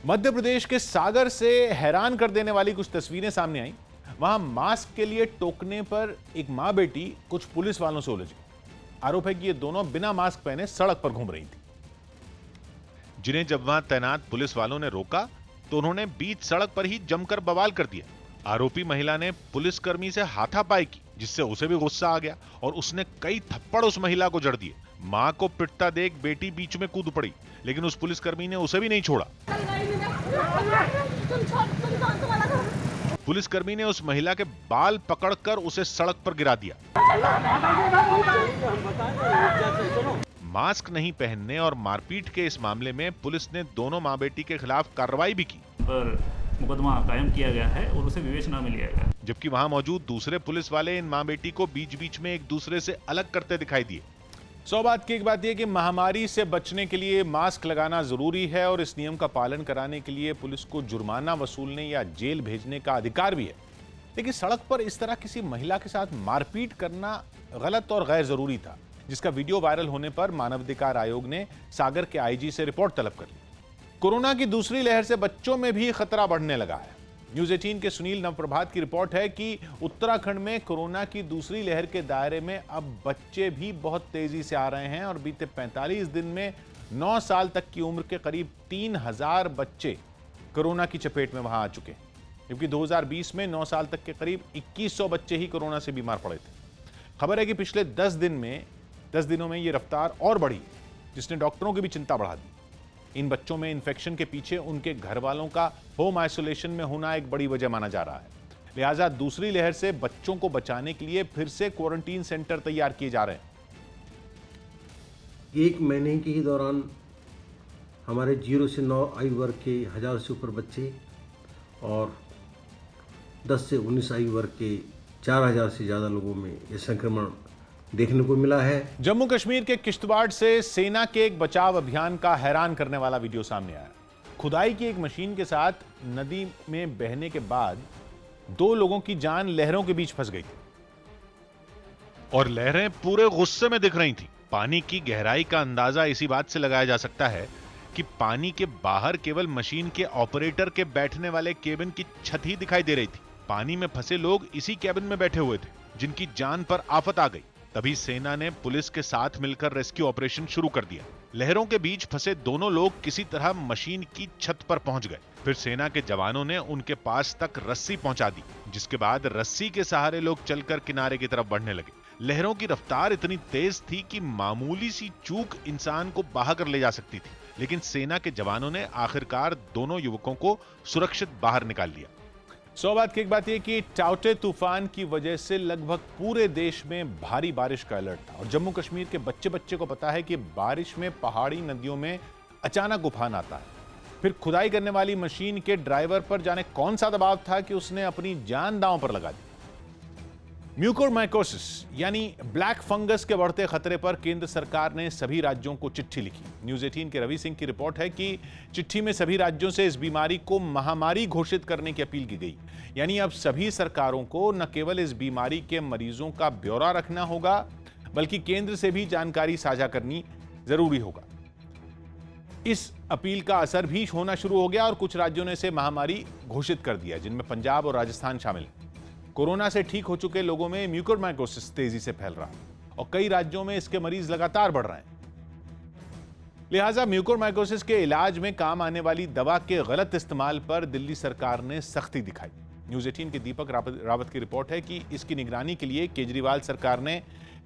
मध्य प्रदेश के सागर से हैरान कर देने वाली कुछ तस्वीरें सामने आई। वहां मास्क के लिए टोकने पर एक मां बेटी कुछ पुलिस वालों से उलझ गई। आरोप है कि ये दोनों बिना मास्क पहने सड़क पर घूम रही थी, जिन्हें जब वहां तैनात पुलिस वालों ने रोका तो उन्होंने बीच सड़क पर ही जमकर बवाल कर दिया। आरोपी महिला ने पुलिसकर्मी से हाथापाई की, जिससे उसे भी गुस्सा आ गया और उसने कई थप्पड़ उस महिला को जड़ दिए। मां को पिटता देख बेटी बीच में कूद पड़ी, लेकिन उस पुलिसकर्मी ने उसे भी नहीं छोड़ा। पुलिसकर्मी ने उस महिला के बाल पकड़कर उसे सड़क पर गिरा दिया। मास्क नहीं पहनने और मारपीट के इस मामले में पुलिस ने दोनों मां बेटी के खिलाफ कार्रवाई भी की, पर मुकदमा कायम किया गया है और उसे विवेचना में लिया गया। जबकि वहां मौजूद दूसरे पुलिस वाले इन मां बेटी को बीच बीच में एक दूसरे से अलग करते दिखाई दिए। सौ बात की एक बात यह कि महामारी से बचने के लिए मास्क लगाना जरूरी है और इस नियम का पालन कराने के लिए पुलिस को जुर्माना वसूलने या जेल भेजने का अधिकार भी है। लेकिन सड़क पर इस तरह किसी महिला के साथ मारपीट करना गलत और गैर जरूरी था, जिसका वीडियो वायरल होने पर मानवाधिकार आयोग ने सागर के आईजी से रिपोर्ट तलब कर ली। कोरोना की दूसरी लहर से बच्चों में भी खतरा बढ़ने लगा है। न्यूज 18 के सुनील नवप्रभात की रिपोर्ट है कि उत्तराखंड में कोरोना की दूसरी लहर के दायरे में अब बच्चे भी बहुत तेजी से आ रहे हैं और बीते 45 दिन में 9 साल तक की उम्र के करीब 3000 बच्चे कोरोना की चपेट में वहां आ चुके हैं, जबकि 2020 में 9 साल तक के करीब 2100 बच्चे ही कोरोना से बीमार पड़े थे। खबर है कि पिछले 10 दिनों में ये रफ्तार और बढ़ी, जिसने डॉक्टरों की भी चिंता बढ़ा दी। इन बच्चों में इन्फेक्शन के पीछे उनके घर वालों का होम आइसोलेशन में होना एक बड़ी वजह माना जा रहा है। लिहाजा दूसरी लहर से बच्चों को बचाने के लिए फिर से क्वारंटीन सेंटर तैयार किए जा रहे हैं। 1 महीने के ही दौरान हमारे 0 से 9 आयु वर्ग के 1000 से ऊपर बच्चे और 10 से 19 आयु वर्ग के 4000 से ज़्यादा लोगों में ये संक्रमण देखने को मिला है। जम्मू कश्मीर के किश्तवाड़ से सेना के एक बचाव अभियान का हैरान करने वाला वीडियो सामने आया। खुदाई की एक मशीन के साथ नदी में बहने के बाद 2 लोगों की जान लहरों के बीच फंस गई और लहरें पूरे गुस्से में दिख रही थी। पानी की गहराई का अंदाजा इसी बात से लगाया जा सकता है कि पानी के बाहर केवल मशीन के ऑपरेटर के बैठने वाले केबिन की छत ही दिखाई दे रही थी। पानी में फंसे लोग इसी केबिन में बैठे हुए थे, जिनकी जान पर आफत आ गई। तभी सेना ने पुलिस के साथ मिलकर रेस्क्यू ऑपरेशन शुरू कर दिया। लहरों के बीच फंसे दोनों लोग किसी तरह मशीन की छत पर पहुंच गए। फिर सेना के जवानों ने उनके पास तक रस्सी पहुंचा दी, जिसके बाद रस्सी के सहारे लोग चलकर किनारे की तरफ बढ़ने लगे। लहरों की रफ्तार इतनी तेज थी कि मामूली सी चूक इंसान को बहा कर ले जा सकती थी, लेकिन सेना के जवानों ने आखिरकार दोनों युवकों को सुरक्षित बाहर निकाल लिया। सौ बात की एक बात यह कि टाउटे तूफान की वजह से लगभग पूरे देश में भारी बारिश का अलर्ट था और जम्मू कश्मीर के बच्चे को पता है कि बारिश में पहाड़ी नदियों में अचानक उफान आता है। फिर खुदाई करने वाली मशीन के ड्राइवर पर जाने कौन सा दबाव था कि उसने अपनी जान दांव पर लगा दी। म्यूकोरमाइकोसिस यानी ब्लैक फंगस के बढ़ते खतरे पर केंद्र सरकार ने सभी राज्यों को चिट्ठी लिखी। न्यूज 18 के रवि सिंह की रिपोर्ट है कि चिट्ठी में सभी राज्यों से इस बीमारी को महामारी घोषित करने की अपील की गई। यानी अब सभी सरकारों को न केवल इस बीमारी के मरीजों का ब्यौरा रखना होगा, बल्कि केंद्र से भी जानकारी साझा करनी जरूरी होगा। इस अपील का असर भी होना शुरू हो गया और कुछ राज्यों ने इसे महामारी घोषित कर दिया, जिनमें पंजाब और राजस्थान शामिल है। कोरोना से ठीक हो चुके लोगों में म्यूकोरमाइकोसिस तेजी से फैल रहा है और कई राज्यों में इसके मरीज लगातार बढ़ रहे हैं। लिहाजा म्यूकोरमाइकोसिस के इलाज में काम आने वाली दवा के गलत इस्तेमाल पर दिल्ली सरकार ने सख्ती दिखाई। न्यूज 18 के दीपक रावत की रिपोर्ट है कि इसकी निगरानी के लिए केजरीवाल सरकार ने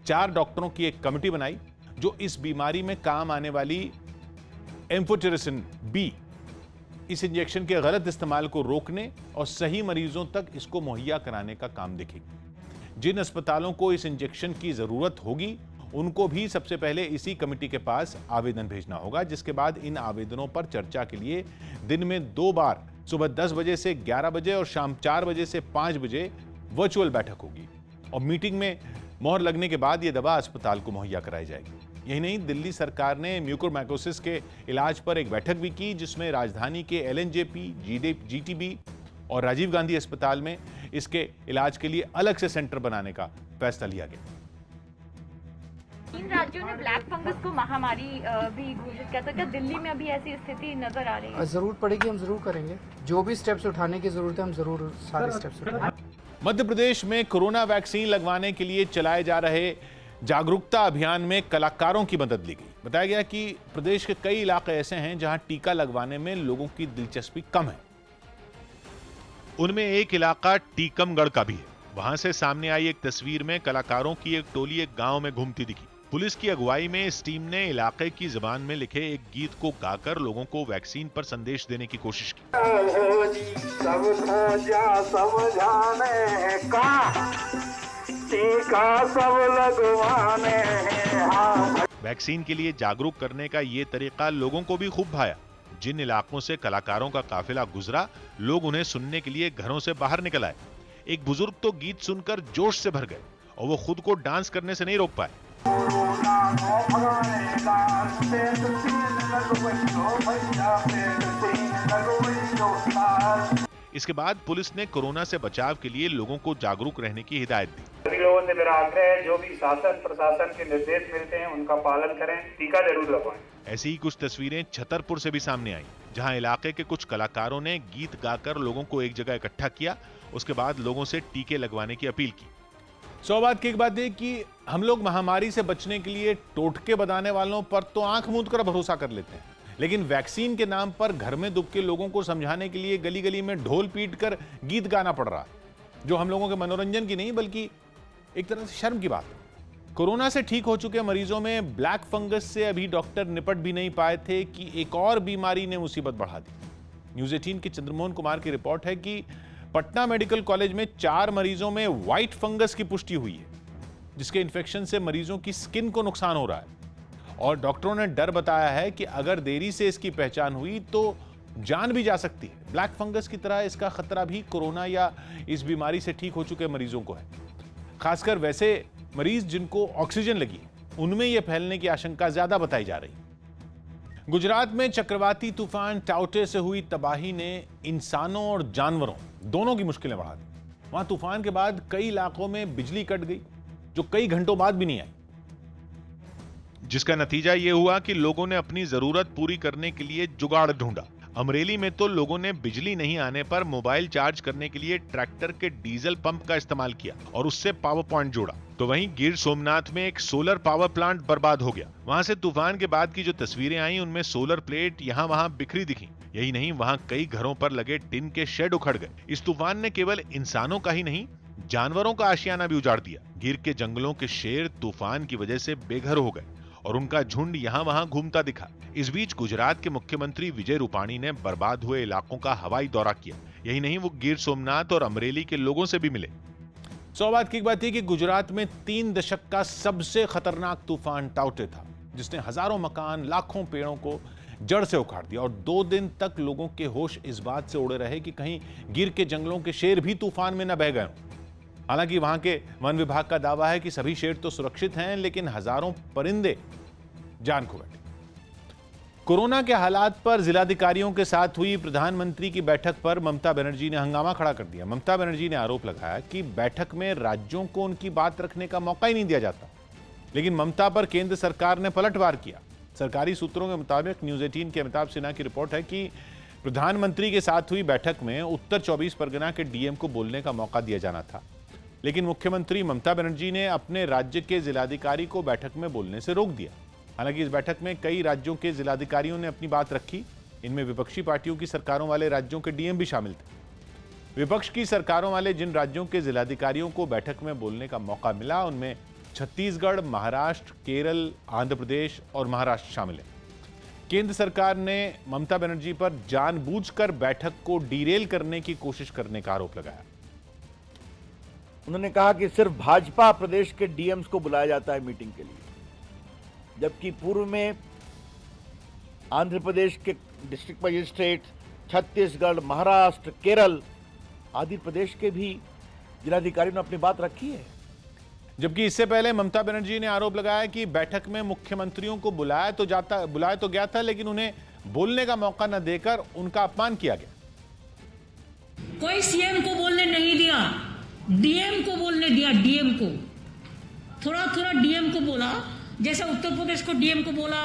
4 डॉक्टरों की एक कमेटी बनाई, जो इस बीमारी में काम आने वाली एम्फोटेरिसिन बी, इस इंजेक्शन के गलत इस्तेमाल को रोकने और सही मरीजों तक इसको मुहैया कराने का काम देखेगी। जिन अस्पतालों को इस इंजेक्शन की जरूरत होगी, उनको भी सबसे पहले इसी कमेटी के पास आवेदन भेजना होगा, जिसके बाद इन आवेदनों पर चर्चा के लिए दिन में 2 बार सुबह 10 बजे से 11 बजे और शाम 4 बजे से 5 बजे वर्चुअल बैठक होगी और मीटिंग में मोहर लगने के बाद यह दवा अस्पताल को मुहैया कराई जाएगी। यही नहीं, दिल्ली सरकार ने म्यूकोरमाइकोसिस के इलाज पर एक बैठक भी की, जिसमें राजधानी के LNJP, GTB और राजीव गांधी अस्पताल में इसके इलाज के लिए अलग से सेंटर बनाने का फैसला लिया गया। इन राज्यों ने ब्लैक फंगस को महामारी भी घोषित किया था। क्या दिल्ली में अभी ऐसी स्थिति नजर आ रही है? जरूरत पड़ेगी, हम जरूर करेंगे। जो भी स्टेप्स उठाने की जरूरत है हम जरूर सारे स्टेप्स उठाएंगे। मध्य प्रदेश में कोरोना वैक्सीन लगवाने के लिए चलाए जा रहे जागरूकता अभियान में कलाकारों की मदद ली गई। बताया गया कि प्रदेश के कई इलाके ऐसे हैं जहां टीका लगवाने में लोगों की दिलचस्पी कम है। उनमें एक इलाका टीकमगढ़ का भी है। वहां से सामने आई एक तस्वीर में कलाकारों की एक टोली एक गांव में घूमती दिखी। पुलिस की अगुवाई में इस टीम ने इलाके की जुबान में लिखे एक गीत को गाकर लोगों को वैक्सीन पर संदेश देने की कोशिश की। वैक्सीन के लिए जागरूक करने का ये तरीका लोगों को भी खूब भाया। जिन इलाकों से कलाकारों का काफिला गुजरा, लोग उन्हें सुनने के लिए घरों से बाहर निकल आए। एक बुजुर्ग तो गीत सुनकर जोश से भर गए और वो खुद को डांस करने से नहीं रोक पाए। इसके बाद पुलिस ने कोरोना से बचाव के लिए लोगों को जागरूक रहने की हिदायत दी। सभी लोगों से मेरा आग्रह है, जो भी शासन प्रशासन के निर्देश मिलते हैं उनका पालन करें, टीका जरूर लगवाएं। ऐसी ही कुछ तस्वीरें छतरपुर से भी सामने आई, जहां इलाके के कुछ कलाकारों ने गीत गाकर लोगों को एक जगह इकट्ठा किया। उसके बाद लोगों से टीके लगवाने की अपील की। सौभाग्य की एक बात है कि हम लोग महामारी से बचने के लिए टोटके बताने वालों पर तो आंख मूंद कर भरोसा कर लेते हैं, लेकिन वैक्सीन के नाम पर घर में दुब के लोगों को समझाने के लिए गली गली में ढोल पीट कर गीत गाना पड़ रहा है, जो हम लोगों के मनोरंजन की नहीं बल्कि एक तरह से शर्म की बात है। कोरोना से ठीक हो चुके मरीजों में ब्लैक फंगस से अभी डॉक्टर निपट भी नहीं पाए थे कि एक और बीमारी ने मुसीबत बढ़ा दी। न्यूज़ 18 के चंद्रमोहन कुमार की रिपोर्ट है कि पटना मेडिकल कॉलेज में 4 मरीजों में व्हाइट फंगस की पुष्टि हुई है, जिसके इन्फेक्शन से मरीजों की स्किन को नुकसान हो रहा है और डॉक्टरों ने डर बताया है कि अगर देरी से इसकी पहचान हुई तो जान भी जा सकती है। ब्लैक फंगस की तरह इसका खतरा भी कोरोना या इस बीमारी से ठीक हो चुके मरीजों को है। खासकर वैसे मरीज जिनको ऑक्सीजन लगी, उनमें यह फैलने की आशंका ज्यादा बताई जा रही। गुजरात में चक्रवाती तूफान टाउटे से हुई तबाही ने इंसानों और जानवरों दोनों की मुश्किलें बढ़ा दी। वहां तूफान के बाद कई इलाकों में बिजली कट गई, जो कई घंटों बाद भी नहीं आई, जिसका नतीजा ये हुआ कि लोगों ने अपनी जरूरत पूरी करने के लिए जुगाड़ ढूंढा। अमरेली में तो लोगों ने बिजली नहीं आने पर मोबाइल चार्ज करने के लिए ट्रैक्टर के डीजल पंप का इस्तेमाल किया और उससे पावर पॉइंट जोड़ा। तो वहीं गिर सोमनाथ में एक सोलर पावर प्लांट बर्बाद हो गया। वहां से तूफान के बाद की जो तस्वीरें आई, उनमें सोलर प्लेट यहाँ वहां बिखरी दिखी। यही नहीं, वहां कई घरों पर लगे टिन के शेड उखड़ गए। इस तूफान ने केवल इंसानों का ही नहीं, जानवरों का आशियाना भी उजाड़ दिया। गिर के जंगलों के शेर तूफान की वजह से बेघर हो गए और उनका झुंड यहाँ वहां घूमता दिखा। इस बीच गुजरात के मुख्यमंत्री विजय रूपाणी ने बर्बाद हुए इलाकों का हवाई दौरा किया। यही नहीं, वो गिर सोमनाथ और अमरेली के लोगों से भी मिले। सौभाग्य की बात है कि गुजरात में 3 दशक का सबसे खतरनाक तूफान टाउटे था, जिसने हजारों मकान, लाखों पेड़ों को जड़ से उखाड़ दिया और 2 दिन तक लोगों के होश इस बात से उड़े रहे कि कहीं गिर के जंगलों के शेर भी तूफान में न बह गए हों। हालांकि वहां के वन विभाग का दावा है कि सभी शेर तो सुरक्षित हैं, लेकिन हजारों परिंदे जान खो बैठे। कोरोना के हालात पर जिलाधिकारियों के साथ हुई प्रधानमंत्री की बैठक पर ममता बनर्जी ने हंगामा खड़ा कर दिया। ममता बनर्जी ने आरोप लगाया कि बैठक में राज्यों को उनकी बात रखने का मौका ही नहीं दिया जाता, लेकिन ममता पर केंद्र सरकार ने पलटवार किया। सरकारी सूत्रों के मुताबिक न्यूज़ 18 के अमिताभ सिन्हा की रिपोर्ट है कि प्रधानमंत्री के साथ हुई बैठक में उत्तर 24 परगना के डीएम को बोलने का मौका दिया जाना था, लेकिन मुख्यमंत्री ममता बनर्जी ने अपने राज्य के जिलाधिकारी को बैठक में बोलने से रोक दिया। हालांकि इस बैठक में कई राज्यों के जिलाधिकारियों ने अपनी बात रखी। इनमें विपक्षी पार्टियों की सरकारों वाले राज्यों के डीएम भी शामिल थे। विपक्ष की सरकारों वाले जिन राज्यों के जिलाधिकारियों को बैठक में बोलने का मौका मिला, उनमें छत्तीसगढ़, महाराष्ट्र, केरल, आंध्र प्रदेश और महाराष्ट्र शामिल है। केंद्र सरकार ने ममता बनर्जी पर जानबूझकर बैठक को डीरेल करने की कोशिश करने का आरोप लगाया। उन्होंने कहा कि सिर्फ भाजपा प्रदेश के डीएम्स को बुलाया जाता है मीटिंग के लिए, जबकि पूर्व में आंध्र प्रदेश के डिस्ट्रिक्ट मजिस्ट्रेट, छत्तीसगढ़, महाराष्ट्र, केरल आदि प्रदेश के भी जिलाधिकारियों ने अपनी बात रखी है। जबकि इससे पहले ममता बनर्जी ने आरोप लगाया कि बैठक में मुख्यमंत्रियों को बुलाया तो गया था, लेकिन उन्हें बोलने का मौका न देकर उनका अपमान किया गया। कोई सीएम को बोलने नहीं दिया, डीएम को बोलने दिया। डीएम को थोड़ा डीएम को बोला, जैसे उत्तर प्रदेश को डीएम को बोला,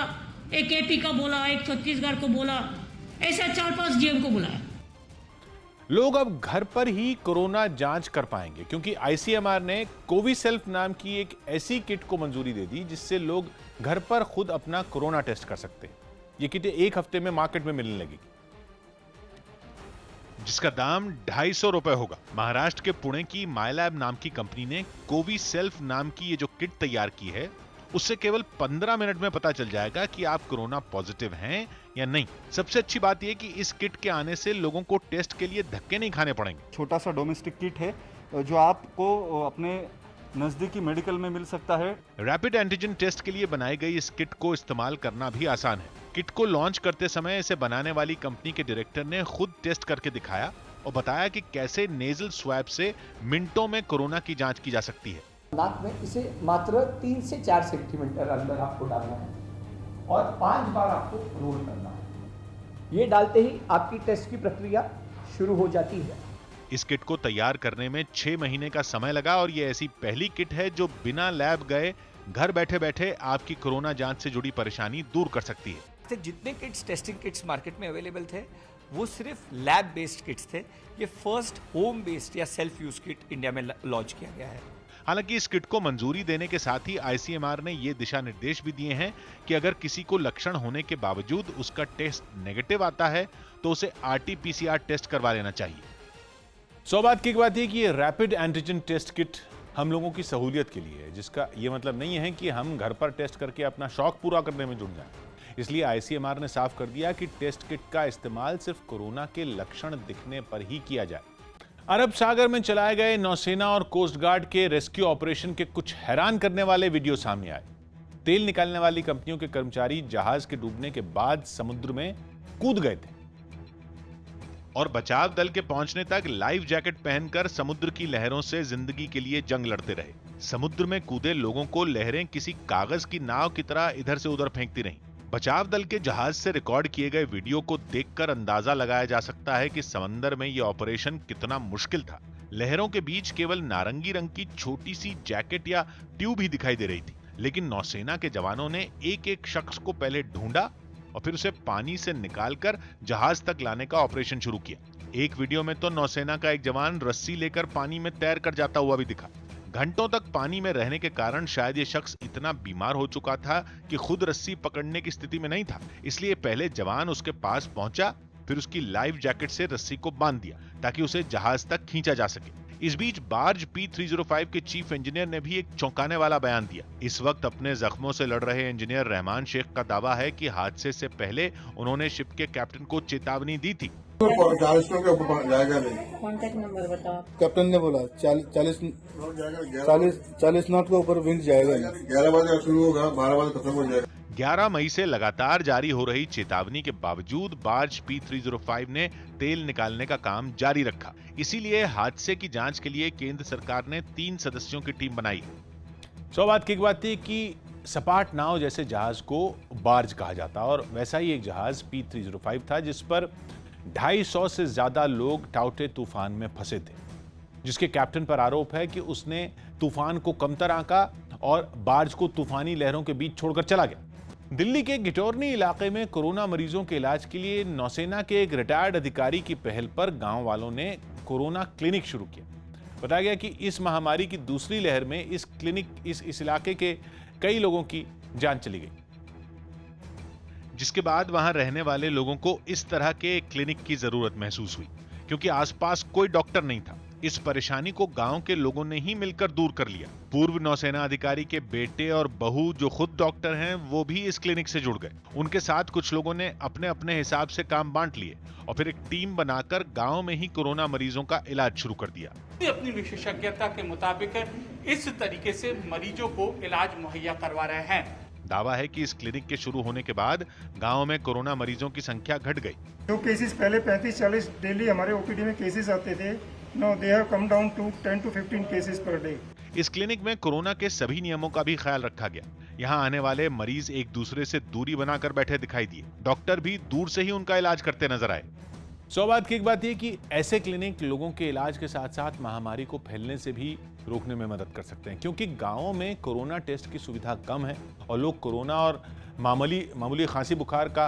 एक एपी का बोला, एक छत्तीसगढ़ को बोला, ऐसा 4-5 डीएम को बुलाया। लोग अब घर पर ही कोरोना जांच कर पाएंगे क्योंकि आईसीएमआर ने कोविसेल्फ नाम की एक ऐसी किट को मंजूरी दे दी जिससे लोग घर पर खुद अपना कोरोना टेस्ट कर सकते हैं। ये किटें 1 हफ्ते में मार्केट में मिलने लगेगी, जिसका दाम 250 रुपए होगा। महाराष्ट्र के पुणे की माइलैब नाम की कंपनी ने कोविसेल्फ नाम की ये जो किट तैयार की है, उससे केवल 15 मिनट में पता चल जाएगा कि आप कोरोना पॉजिटिव हैं या नहीं। सबसे अच्छी बात यह कि इस किट के आने से लोगों को टेस्ट के लिए धक्के नहीं खाने पड़ेंगे। छोटा सा डोमेस्टिक किट है जो आपको अपने नजदीकी मेडिकल में मिल सकता है। रैपिड एंटीजन टेस्ट के लिए बनाई गई इस किट को इस्तेमाल करना भी आसान है। किट को लॉन्च करते समय इसे बनाने वाली कंपनी के डायरेक्टर ने खुद टेस्ट करके दिखाया और बताया कि कैसे नेजल स्वैब से मिनटों में कोरोना की जांच की जा सकती है। नाक में इसे मात्र 3 से 4 सेंटीमीटर अंदर आपको डालना है और 5 बार आपको रोल करना है। ये डालते ही आपकी टेस्ट की प्रक्रिया शुरू हो जाती है। इस किट को तैयार करने में 6 महीने का समय लगा और ये ऐसी पहली किट है जो बिना लैब गए घर बैठे बैठे आपकी कोरोना जांच से जुड़ी परेशानी दूर कर सकती है। जितने किट्स टेस्टिंग किट्स मार्केट में अवेलेबल थे वो सिर्फ लैब बेस्ड किट्स थे। ये फर्स्ट होम बेस्ड या सेल्फ यूज किट इंडिया में लॉन्च किया गया है। हालांकि इस किट को मंजूरी देने के साथ ही आईसीएमआर ने ये दिशा निर्देश भी दिए हैं कि अगर किसी को लक्षण होने के बावजूद उसका टेस्ट नेगेटिव आता है तो उसे आरटी-पीसीआर टेस्ट करवा लेना चाहिए। सौ बात की बात है कि ये रैपिड एंटीजन टेस्ट किट हम लोगों की सहूलियत के लिए है, जिसका ये मतलब नहीं है कि हम घर पर टेस्ट करके अपना शौक पूरा करने में जुट जाएं। इसलिए आईसीएमआर ने साफ कर दिया कि टेस्ट किट का इस्तेमाल सिर्फ कोरोना के लक्षण दिखने पर ही किया जाए। अरब सागर में चलाए गए नौसेना और कोस्ट गार्ड के रेस्क्यू ऑपरेशन के कुछ हैरान करने वाले वीडियो सामने आए। तेल निकालने वाली कंपनियों के कर्मचारी जहाज के डूबने के बाद समुद्र में कूद गए थे और बचाव दल के पहुंचने तक लाइफ जैकेट पहनकर समुद्र की लहरों से जिंदगी के लिए जंग लड़ते रहे। समुद्र में कूदे लोगों को लहरें किसी कागज की नाव की तरह इधर से उधर फेंकती रहीं। बचाव दल के जहाज से रिकॉर्ड किए गए वीडियो को देखकर अंदाजा लगाया जा सकता है कि समंदर में यह ऑपरेशन कितना मुश्किल था। लहरों के बीच केवल नारंगी रंग की छोटी सी जैकेट या ट्यूब ही दिखाई दे रही थी, लेकिन नौसेना के जवानों ने एक एक शख्स को पहले ढूंढा और फिर उसे पानी से निकालकर जहाज तक लाने का ऑपरेशन शुरू किया। एक वीडियो में तो नौसेना का एक जवान रस्सी लेकर पानी में तैर कर जाता हुआ भी दिखा। घंटों तक पानी में रहने के कारण शायद ये शख्स इतना बीमार हो चुका था कि खुद रस्सी पकड़ने की स्थिति में नहीं था, इसलिए पहले जवान उसके पास पहुंचा, फिर उसकी लाइफ जैकेट से रस्सी को बांध दिया ताकि उसे जहाज तक खींचा जा सके। इस बीच बार्ज P305 के चीफ इंजीनियर ने भी एक चौंकाने वाला बयान दिया। इस वक्त अपने जख्मों से लड़ रहे इंजीनियर रहमान शेख का दावा है कि हादसे से पहले उन्होंने शिप के कैप्टन को चेतावनी दी थी। 40 कॉन्टैक्ट नंबर बताओ। कैप्टन ने बोला 40 नॉट के ऊपर विंड जाएगा। 11 बजे शुरू होगा, 12 बजे खत्म हो जाएगा। 11 मई से लगातार जारी हो रही चेतावनी के बावजूद बार्ज P305 ने तेल निकालने का काम जारी रखा। इसीलिए हादसे की जांच के लिए केंद्र सरकार ने 3 सदस्यों की टीम बनाई। सौ बात की बात थी कि सपाट नाव जैसे जहाज को बार्ज कहा जाता और वैसा ही एक जहाज P305 था जिस पर 250 से ज्यादा लोग टाउटे तूफान में फंसे थे, जिसके कैप्टन पर आरोप है कि उसने तूफान को कमतर आंका और बार्ज को तूफानी लहरों के बीच छोड़कर चला गया। दिल्ली के गिटोरनी इलाके में कोरोना मरीजों के इलाज के लिए नौसेना के एक रिटायर्ड अधिकारी की पहल पर गांव वालों ने कोरोना क्लिनिक शुरू किया। बताया गया कि इस महामारी की दूसरी लहर में इस इलाके के कई लोगों की जान चली गई, जिसके बाद वहां रहने वाले लोगों को इस तरह के क्लिनिक की जरूरत महसूस हुई क्योंकि आसपास कोई डॉक्टर नहीं था। इस परेशानी को गांव के लोगों ने ही मिलकर दूर कर लिया। पूर्व नौसेना अधिकारी के बेटे और बहू जो खुद डॉक्टर हैं, वो भी इस क्लिनिक से जुड़ गए। उनके साथ कुछ लोगों ने अपने अपने हिसाब से काम बांट लिए और फिर एक टीम बनाकर गांव में ही कोरोना मरीजों का इलाज शुरू कर दिया। अपनी विशेषज्ञता के मुताबिक इस तरीके से मरीजों को इलाज मुहैया करवा रहे हैं। दावा है कि इस क्लिनिक के शुरू होने के बाद गांव में कोरोना मरीजों की संख्या घट गई। जो केसेस पहले 35-40 डेली हमारे ओपीडी में केसेस आते थे, now they have come down to 10 to 15 cases per day. इस क्लिनिक में कोरोना के सभी नियमों का भी ख्याल रखा गया। यहाँ आने वाले मरीज एक दूसरे से दूरी बनाकर बैठे दिखाई दिए। डॉक्टर भी दूर से ही उनका इलाज करते नजर आए। सौभाग्य की एक बात यह कि ऐसे क्लिनिक लोगों के इलाज के साथ साथ महामारी को फैलने से भी रोकने में मदद कर सकते हैं, क्योंकि गांवों में कोरोना टेस्ट की सुविधा कम है और लोग कोरोना और मामूली खांसी बुखार का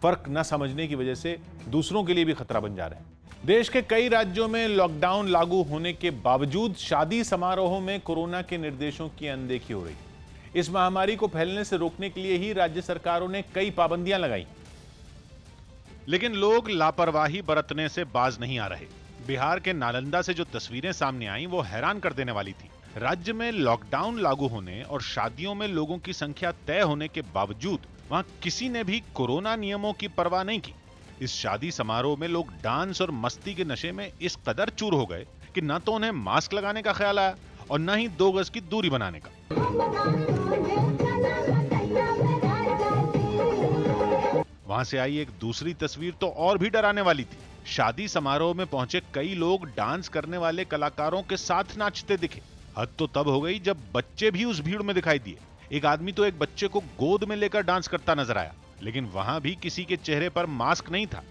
फर्क न समझने की वजह से दूसरों के लिए भी खतरा बन जा रहे हैं। देश के कई राज्यों में लॉकडाउन लागू होने के बावजूद शादी समारोहों में कोरोना के निर्देशों की अनदेखी हो रही है। इस महामारी को फैलने से रोकने के लिए ही राज्य सरकारों ने कई पाबंदियां लगाई, लेकिन लोग लापरवाही बरतने से बाज नहीं आ रहे। बिहार के नालंदा से जो तस्वीरें सामने आई वो हैरान कर देने वाली थी। राज्य में लॉकडाउन लागू होने और शादियों में लोगों की संख्या तय होने के बावजूद वहां किसी ने भी कोरोना नियमों की परवाह नहीं की। इस शादी समारोह में लोग डांस और मस्ती के नशे में इस कदर चूर हो गए कि न तो उन्हें मास्क लगाने का ख्याल आया और न ही 2 गज की दूरी बनाने का। वहां से आई एक दूसरी तस्वीर तो और भी डराने वाली थी। शादी समारोह में पहुंचे कई लोग डांस करने वाले कलाकारों के साथ नाचते दिखे। हद तो तब हो गई जब बच्चे भी उस भीड़ में दिखाई दिए। एक आदमी तो एक बच्चे को गोद में लेकर डांस करता नजर आया, लेकिन वहां भी किसी के चेहरे पर मास्क नहीं था।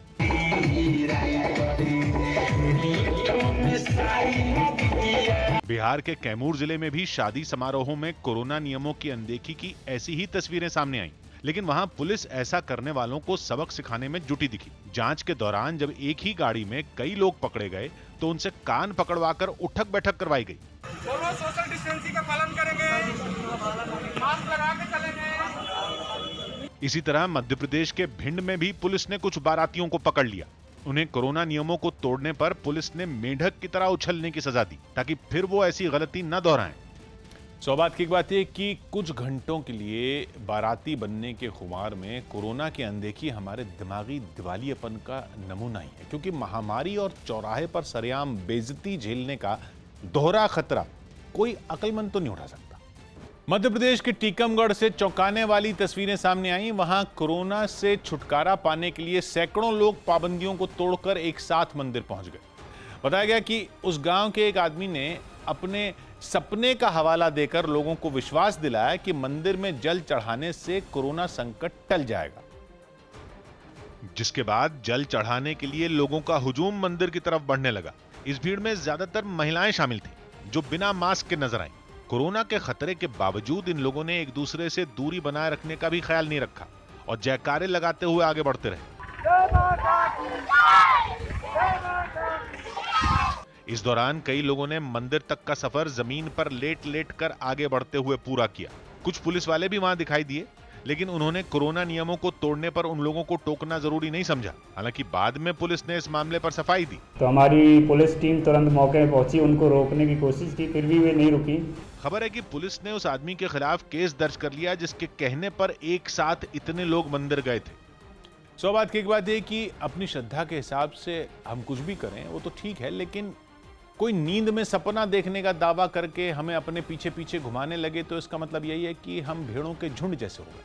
बिहार के कैमूर जिले में भी शादी समारोहों में कोरोना नियमों की अनदेखी की ऐसी ही तस्वीरें सामने आईं, लेकिन वहां पुलिस ऐसा करने वालों को सबक सिखाने में जुटी दिखी। जांच के दौरान जब एक ही गाड़ी में कई लोग पकड़े गए तो उनसे कान पकड़वाकर उठक बैठक करवाई गई। सोशल डिस्टेंसिंग का पालन करेंगे, मास्क लगा के चलेंगे। इसी तरह मध्य प्रदेश के भिंड में भी पुलिस ने कुछ बारातियों को पकड़ लिया। उन्हें कोरोना नियमों को तोड़ने पर पुलिस ने मेंढक की तरह उछलने की सजा दी ताकि फिर वो ऐसी गलती न दोहराएं। सौभाग्य की बात यह कि कुछ घंटों के लिए बाराती बनने के खुमार में कोरोना की अनदेखी हमारे दिमागी दिवालियेपन का नमूना ही है, क्योंकि महामारी और चौराहे पर सरेआम बेइज्जती झेलने का दोहरा खतरा कोई अक्लमंद तो नहीं उठा सकता। मध्य प्रदेश के टीकमगढ़ से चौंकाने वाली तस्वीरें सामने आई। वहां कोरोना से छुटकारा पाने के लिए सैकड़ों लोग पाबंदियों को तोड़कर एक साथ मंदिर पहुंच गए। बताया गया कि उस गांव के एक आदमी ने अपने सपने का हवाला देकर लोगों को विश्वास दिलाया कि मंदिर में जल चढ़ाने से कोरोना संकट टल जाएगा, जिसके बाद जल चढ़ाने के लिए लोगों का हुजूम मंदिर की तरफ बढ़ने लगा। इस भीड़ में ज्यादातर महिलाएं शामिल थीं, जो बिना मास्क के नजर आईं। कोरोना के खतरे के बावजूद इन लोगों ने एक दूसरे से दूरी बनाए रखने का भी ख्याल नहीं रखा और जयकारे लगाते हुए आगे बढ़ते रहे। इस दौरान कई लोगों ने मंदिर तक का सफर जमीन पर लेट लेट कर आगे बढ़ते हुए पूरा किया। कुछ पुलिस वाले भी वहां दिखाई दिए, लेकिन उन्होंने कोरोना नियमों को तोड़ने पर उन लोगों को टोकना जरूरी नहीं समझा। हालांकि बाद में पुलिस ने इस मामले पर सफाई दी। तो हमारी पुलिस टीम तुरंत मौके पर पहुंची, उनको रोकने की कोशिश की, फिर भी वे नहीं रुकी। खबर है कि पुलिस ने उस आदमी के खिलाफ केस दर्ज कर लिया जिसके कहने पर एक साथ इतने लोग मंदिर गए थे। सौभाग्य की एक बात यह कि अपनी श्रद्धा के हिसाब से हम कुछ भी करें वो तो ठीक है, लेकिन कोई नींद में सपना देखने का दावा करके हमें अपने पीछे पीछे घुमाने लगे तो इसका मतलब यही है कि हम भेड़ों के झुंड जैसे हो गए।